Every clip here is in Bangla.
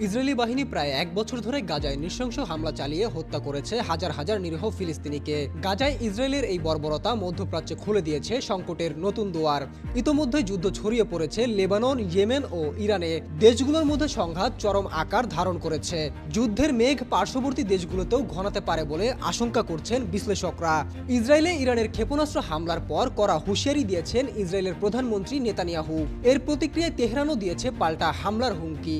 ইসরায়েলি বাহিনী প্রায় এক বছর ধরে গাজায় নৃশংস হামলা চালিয়ে হত্যা করেছে হাজার হাজার নিরীহ ফিলিস্তিনিকে। গাজায় ইসরায়েলের এই বর্বরতা মধ্যপ্রাচ্যে খুলে দিয়েছে সংকটের নতুন দুয়ার। ইতোমধ্যে যুদ্ধ ছড়িয়ে পড়েছে লেবানন, ইয়েমেন ও ইরানে। দেশগুলোর মধ্যে সংঘাত চরম আকার ধারণ করেছে। যুদ্ধের মেঘ পার্শ্ববর্তী দেশগুলোতেও ঘনাতে পারে বলে আশঙ্কা করছেন বিশ্লেষকরা। ইসরায়েলে ইরানের ক্ষেপণাস্ত্র হামলার পর কড়া হুঁশিয়ারি দিয়েছেন ইসরায়েলের প্রধানমন্ত্রী নেতানিয়াহু। এর প্রতিক্রিয়ায় তেহরানও দিয়েছে পাল্টা হামলার হুমকি।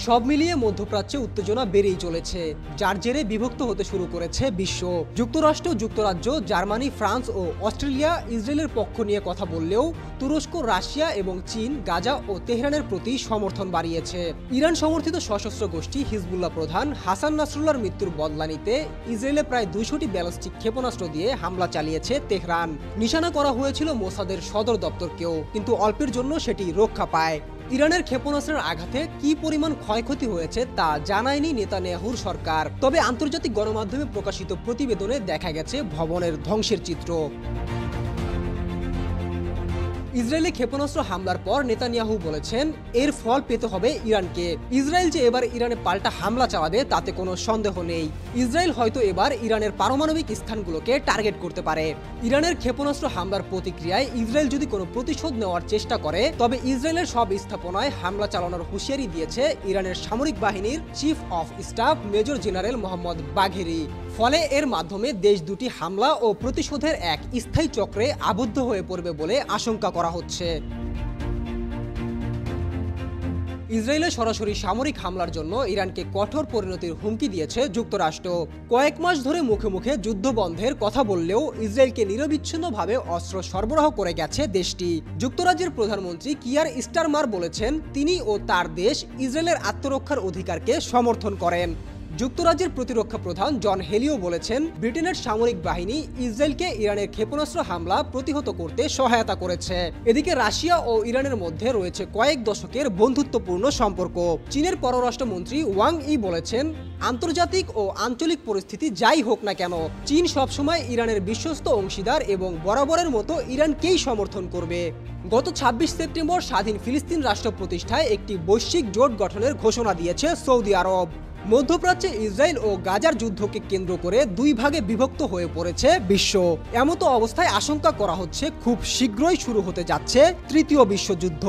সব মিলিয়ে মধ্যপ্রাচ্যে উত্তেজনা বেড়েই চলেছে, যার জেরে বিভক্ত হতে শুরু করেছে বিশ্ব। যুক্তরাষ্ট্র, যুক্তরাজ্য, জার্মানি, ফ্রান্স ও অস্ট্রেলিয়া ইসরায়েলের পক্ষ নিয়ে কথা বললেও তুরস্ক, রাশিয়া এবং চীন গাজা ও তেহরানের প্রতি সমর্থন বাড়িয়েছে। ইরান সমর্থিত সশস্ত্র গোষ্ঠী হিজবুল্লাহ প্রধান হাসান নাসরুল্লাহর মৃত্যুর বদলা নিতে ইসরায়েলে প্রায় 200টি ব্যালিস্টিক ক্ষেপণাস্ত্র দিয়ে হামলা চালিয়েছে তেহরান। নিশানা করা হয়েছিল মোসাদের সদর দপ্তরকেও, কিন্তু অল্পের জন্য সেটি রক্ষা পায়। ইরানের ক্ষেপণাস্ত্রের আঘাতে কি পরিমাণ ক্ষয়ক্ষতি হয়েছে তা জানায়নি নেতানিয়াহুর সরকার। তবে আন্তর্জাতিক গণমাধ্যমে প্রকাশিত প্রতিবেদনে দেখা গেছে ভবনের ধ্বংসের চিত্র। ইসরায়েলি ক্ষেপণাস্ত্র হামলার পর নেতানিয়াহু বলেছেন, এর ফল পেতে হবে ইরানকে। ইসরায়েল যে এবার ইরানে পাল্টা হামলা চালাবে তাতে কোনো সন্দেহ নেই। ইসরায়েল হয়তো এবার ইরানের পারমাণবিক স্থানগুলোকে টার্গেট করতে পারে। ইরানের ক্ষেপণাস্ত্র হামলার প্রতিক্রিয়ায় ইসরায়েল যদি কোনো প্রতিশোধ নেওয়ার চেষ্টা করে, তবে ইসরায়েলের সব স্থাপনায় হামলা চালানোর হুঁশিয়ারি দিয়েছে ইরানের সামরিক বাহিনীর chief of staff major general Mohammad বাঘেরি। ফলে এর মাধ্যমে দেশ দুটি হামলা ও প্রতিশোধের এক স্থায়ী চক্রে আবদ্ধ হয়ে পড়বে বলে আশঙ্কা করা হচ্ছে। ইসরায়েলের সরাসরি সামরিক হামলার জন্য ইরানকে কঠোর পরিণতির হুমকি দিয়েছে যুক্তরাষ্ট্র। কয়েক মাস ধরে মুখে মুখে যুদ্ধ বন্ধের কথা বললেও ইসরায়েলকে নিরবিচ্ছিন্নভাবে অস্ত্র সরবরাহ করে গেছে দেশটি। যুক্তরাজ্যের প্রধানমন্ত্রী কিয়ার স্টারমার বলেছেন, তিনি ও তার দেশ ইসরায়েলের আত্মরক্ষার অধিকারকে সমর্থন করেন। যুক্তরাজ্যের প্রতিরক্ষা প্রধান জন হেলিও বলেছেন, ব্রিটেনের সামরিক বাহিনী ইসরায়েলকে ইরানের ক্ষেপণাস্ত্র হামলা প্রতিহত করতে সহায়তা করেছে। এদিকে রাশিয়া ও ইরানের মধ্যে রয়েছে কয়েক দশকের বন্ধুত্বপূর্ণ সম্পর্ক। চীনের পররাষ্ট্রমন্ত্রী ওয়াং ই বলেছেন, আন্তর্জাতিক ও আঞ্চলিক পরিস্থিতি যাই হোক না কেন, চীন সবসময় ইরানের বিশ্বস্ত অংশীদার এবং বরাবরের মতো ইরানকেই সমর্থন করবে। গত 26 সেপ্টেম্বর স্বাধীন ফিলিস্তিন রাষ্ট্র প্রতিষ্ঠায় একটি বৈশ্বিক জোট গঠনের ঘোষণা দিয়েছে সৌদি আরব। মধ্যপ্রাচ্যে ইসরায়েল ও গাজার যুদ্ধকে কেন্দ্র করে দুই ভাগে বিভক্ত হয়ে পড়েছে বিশ্ব। এমতো অবস্থায় আশঙ্কা করা হচ্ছে খুব শীঘ্রই শুরু হতে যাচ্ছে তৃতীয় বিশ্বযুদ্ধ।